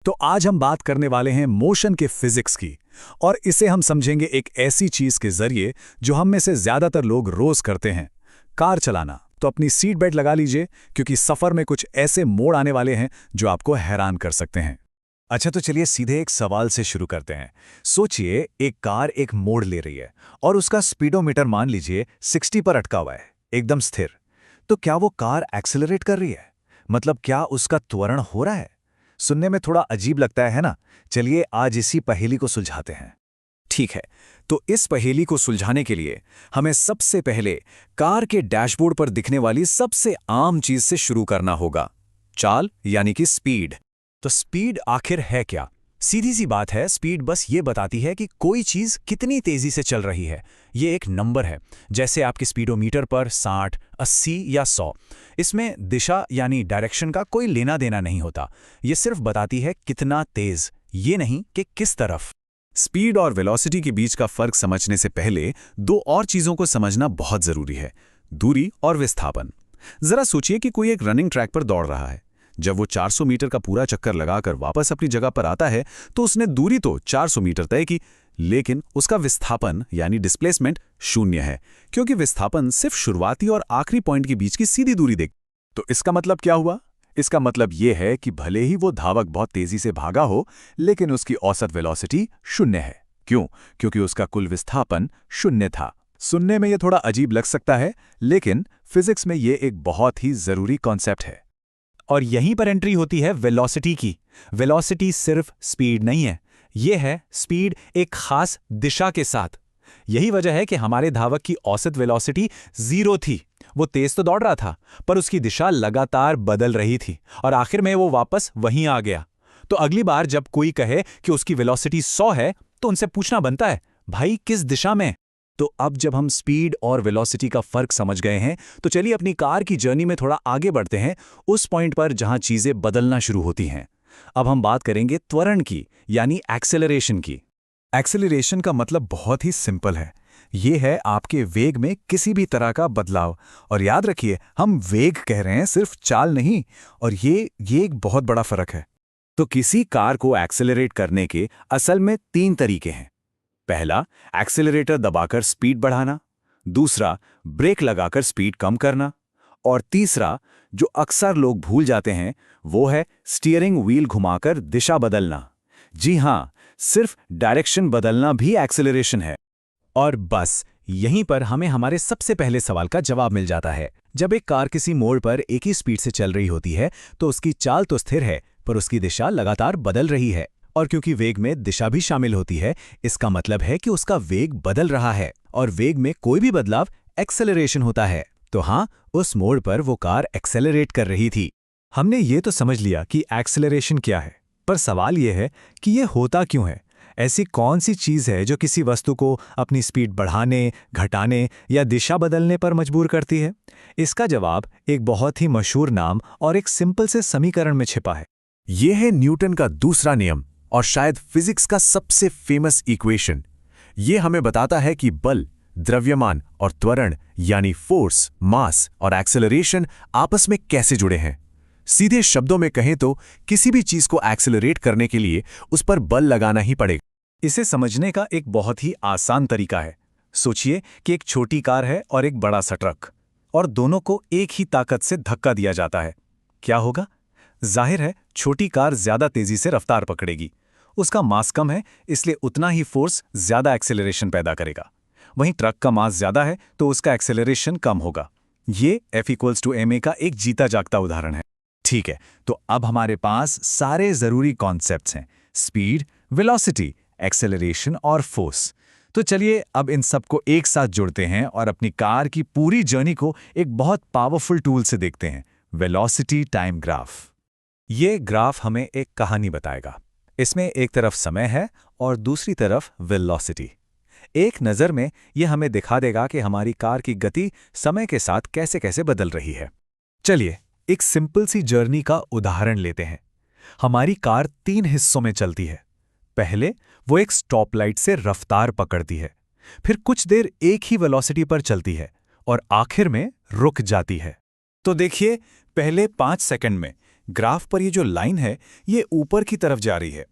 तो आज हम बात करने वाले हैं मोशन के फिजिक्स की। और इसे हम समझेंगे एक ऐसी चीज के जरिए जो हम में से ज्यादातर लोग रोज करते हैं, कार चलाना। तो अपनी सीट बेल्ट लगा लीजिए, क्योंकि सफर में कुछ ऐसे मोड़ आने वाले हैं जो आपको हैरान कर सकते हैं। अच्छा, तो चलिए सीधे एक सवाल से शुरू करते हैं। सोचिए, एक कार एक मोड़ ले रही है और उसका स्पीडोमीटर मान लीजिए 60 पर अटका हुआ है, एकदम स्थिर। तो क्या वो कार एक्सेलरेट कर रही है? मतलब क्या उसका त्वरण हो रहा है? सुनने में थोड़ा अजीब लगता है ना? चलिए आज इसी पहेली को सुलझाते हैं। ठीक है, तो इस पहेली को सुलझाने के लिए हमें सबसे पहले कार के डैशबोर्ड पर दिखने वाली सबसे आम चीज से शुरू करना होगा, चाल यानी कि स्पीड। तो स्पीड आखिर है क्या? सीधी सी बात है, स्पीड बस ये बताती है कि कोई चीज कितनी तेजी से चल रही है। ये एक नंबर है, जैसे आपके स्पीडोमीटर पर 60, 80 या 100। इसमें दिशा यानी डायरेक्शन का कोई लेना देना नहीं होता। ये सिर्फ बताती है कितना तेज, ये नहीं कि किस तरफ। स्पीड और वेलोसिटी के बीच का फर्क समझने से पहले दो और चीजों को समझना बहुत जरूरी है, दूरी और विस्थापन। जरा सोचिए कि कोई एक रनिंग ट्रैक पर दौड़ रहा है। जब वो 400 मीटर का पूरा चक्कर लगाकर वापस अपनी जगह पर आता है तो उसने दूरी तो 400 मीटर तय की, लेकिन उसका विस्थापन यानी डिस्प्लेसमेंट 0 है, क्योंकि विस्थापन सिर्फ शुरुआती और आखिरी पॉइंट के बीच की सीधी दूरी देख। तो इसका मतलब क्या हुआ? इसका मतलब यह है कि भले ही वो धावक बहुत तेजी से भागा हो, लेकिन उसकी औसत वेलोसिटी 0 है। क्यों? क्योंकि उसका कुल विस्थापन 0 था। सुनने में यह थोड़ा अजीब लग सकता है, लेकिन फिजिक्स में यह एक बहुत ही जरूरी कॉन्सेप्ट है। और यहीं पर एंट्री होती है वेलोसिटी की। वेलोसिटी सिर्फ स्पीड नहीं है, यह है स्पीड एक खास दिशा के साथ। यही वजह है कि हमारे धावक की औसत वेलोसिटी 0 थी। वो तेज तो दौड़ रहा था, पर उसकी दिशा लगातार बदल रही थी और आखिर में वो वापस वहीं आ गया। तो अगली बार जब कोई कहे कि उसकी वेलोसिटी 100 है, तो उनसे पूछना बनता है, भाई किस दिशा में? तो अब जब हम स्पीड और वेलोसिटी का फर्क समझ गए हैं, तो चलिए अपनी कार की जर्नी में थोड़ा आगे बढ़ते हैं, उस पॉइंट पर जहां चीजें बदलना शुरू होती हैं। अब हम बात करेंगे त्वरण की, यानी एक्सेलरेशन की। एक्सेलरेशन का मतलब बहुत ही सिंपल है। ये है आपके वेग में किसी भी तरह का बदलाव। और याद रखिए, हम वेग कह रहे हैं, सिर्फ चाल नहीं। और ये एक बहुत बड़ा फर्क है। तो किसी कार को एक्सेलरेट करने के असल में 3 तरीके हैं। पहला, एक्सेलरेटर दबाकर स्पीड बढ़ाना। दूसरा, ब्रेक लगाकर स्पीड कम करना। और तीसरा, जो अक्सर लोग भूल जाते हैं, वो है स्टीयरिंग व्हील घुमाकर दिशा बदलना। जी हां, सिर्फ डायरेक्शन बदलना भी एक्सेलरेशन है। और बस यहीं पर हमें हमारे सबसे पहले सवाल का जवाब मिल जाता है। जब एक कार किसी मोड़ पर एक ही स्पीड से चल रही होती है, तो उसकी चाल तो स्थिर है, पर उसकी दिशा लगातार बदल रही है। और क्योंकि वेग में दिशा भी शामिल होती है, इसका मतलब है कि उसका वेग बदल रहा है। और वेग में कोई भी बदलाव एक्सेलरेशन होता है। तो हाँ, उस मोड़ पर वो कार एक्सेलरेट कर रही थी। हमने ये तो समझ लिया कि एक्सेलरेशन क्या है, पर सवाल ये है कि ये होता क्यों है? ऐसी कौन सी चीज़ है जो किसी वस्तु को अपनी स्पीड बढ़ाने, घटाने या दिशा बदलने पर मजबूर करती है? इसका जवाब एक बहुत ही मशहूर नाम और एक सिंपल से समीकरण में छिपा है। यह है न्यूटन का दूसरा नियम और शायद फिजिक्स का सबसे फेमस इक्वेशन। यह हमें बताता है कि बल, द्रव्यमान और त्वरण यानी फोर्स, मास और एक्सेलरेशन आपस में कैसे जुड़े हैं। सीधे शब्दों में कहें तो किसी भी चीज को एक्सेलरेट करने के लिए उस पर बल लगाना ही पड़ेगा। इसे समझने का एक बहुत ही आसान तरीका है। सोचिए कि एक छोटी कार है और एक बड़ा सा ट्रक, और दोनों को एक ही ताकत से धक्का दिया जाता है। क्या होगा? जाहिर है, छोटी कार ज्यादा तेजी से रफ्तार पकड़ेगी। उसका मास कम है, इसलिए उतना ही फोर्स ज्यादा एक्सेलरेशन पैदा करेगा। वहीं ट्रक का मास ज्यादा है, तो उसका एक्सेलरेशन कम होगा। ये F=ma का एक जीता जागता उदाहरण है। ठीक है, तो अब हमारे पास सारे जरूरी कॉन्सेप्ट्स हैं: स्पीड, वेलोसिटी, एक्सेलरेशन और फोर्स। तो चलिए अब इन सबको एक साथ जोड़ते हैं और अपनी कार की पूरी जर्नी को एक बहुत पावरफुल टूल से देखते हैं, वेलोसिटी टाइम ग्राफ। ये ग्राफ हमें एक कहानी बताएगा। इसमें एक तरफ समय है और दूसरी तरफ वेलोसिटी। एक नज़र में यह हमें दिखा देगा कि हमारी कार की गति समय के साथ कैसे कैसे बदल रही है। चलिए एक सिंपल सी जर्नी का उदाहरण लेते हैं। हमारी कार 3 हिस्सों में चलती है। पहले वो एक स्टॉप लाइट से रफ्तार पकड़ती है, फिर कुछ देर एक ही वेलोसिटी पर चलती है और आखिर में रुक जाती है। तो देखिए, पहले 5 सेकंड में ग्राफ पर ये जो लाइन है ये ऊपर की तरफ जा रही है।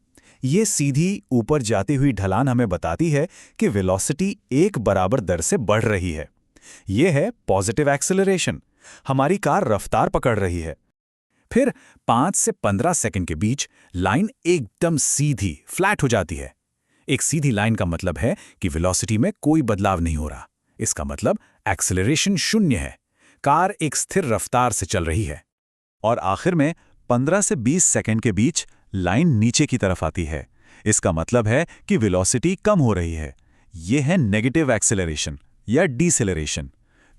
ये सीधी ऊपर जाती हुई ढलान हमें बताती है कि वेलोसिटी एक बराबर दर से बढ़ रही है। ये है पॉजिटिव एक्सेलरेशन, हमारी कार रफ्तार पकड़ रही है। फिर 5 से 15 सेकंड के बीच लाइन एकदम सीधी फ्लैट हो जाती है। एक सीधी लाइन का मतलब है कि वेलोसिटी में कोई बदलाव नहीं हो रहा। इसका मतलब एक्सेलरेशन 0 है, कार एक स्थिर रफ्तार से चल रही है। और आखिर में 15 से 20 सेकंड के बीच लाइन नीचे की तरफ आती है। इसका मतलब है कि वेलोसिटी कम हो रही है। यह है नेगेटिव एक्सेलरेशन या डिसेलरेशन।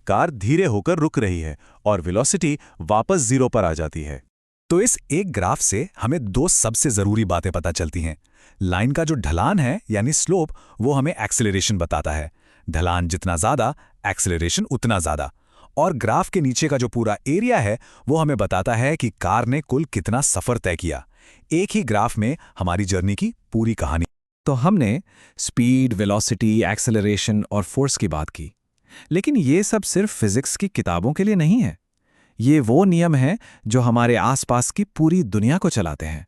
कार धीरे होकर रुक रही है और वेलोसिटी वापस 0 पर आ जाती है। तो इस एक ग्राफ से हमें 2 सबसे जरूरी बातें पता चलती हैं। लाइन का जो ढलान है यानी स्लोप, वो हमें एक्सेलरेशन बताता है। ढलान जितना ज्यादा, एक्सेलरेशन उतना ज्यादा। और ग्राफ के नीचे का जो पूरा एरिया है वो हमें बताता है कि कार ने कुल कितना सफर तय किया। एक ही ग्राफ में हमारी जर्नी की पूरी कहानी। तो हमने स्पीड, वेलोसिटी, एक्सेलरेशन और फोर्स की बात की, लेकिन ये सब सिर्फ फिजिक्स की किताबों के लिए नहीं है। ये वो नियम हैं जो हमारे आसपास की पूरी दुनिया को चलाते हैं।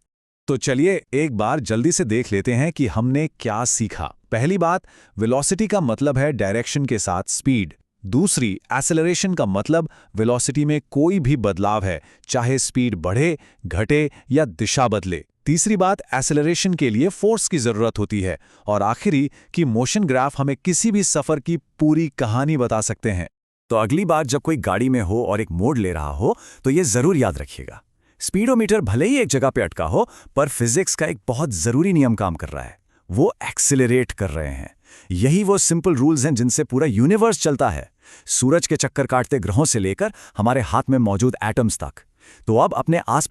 तो चलिए एक बार जल्दी से देख लेते हैं कि हमने क्या सीखा। पहली बात, वेलोसिटी का मतलब है डायरेक्शन के साथ स्पीड। दूसरी, एक्सेलरेशन का मतलब वेलोसिटी में कोई भी बदलाव है, चाहे स्पीड बढ़े, घटे या दिशा बदले। तीसरी बात, एक्सेलरेशन के लिए फोर्स की जरूरत होती है। और आखिरी कि मोशन ग्राफ हमें किसी भी सफर की पूरी कहानी बता सकते हैं। तो अगली बार जब कोई गाड़ी में हो और एक मोड़ ले रहा हो तो ये जरूर याद रखिएगा, स्पीडोमीटर भले ही एक जगह पे अटका हो, पर फिजिक्स का एक बहुत जरूरी नियम काम कर रहा है, वो एक्सेलरेट कर रहे हैं। यही वो सिंपल रूल्स हैं जिनसे पूरा यूनिवर्स चलता है, सूरज के चक्कर काटते ग्रहों से लेकर हमारे हाथ में मौजूद एटम्स तक। तो अब अपने आस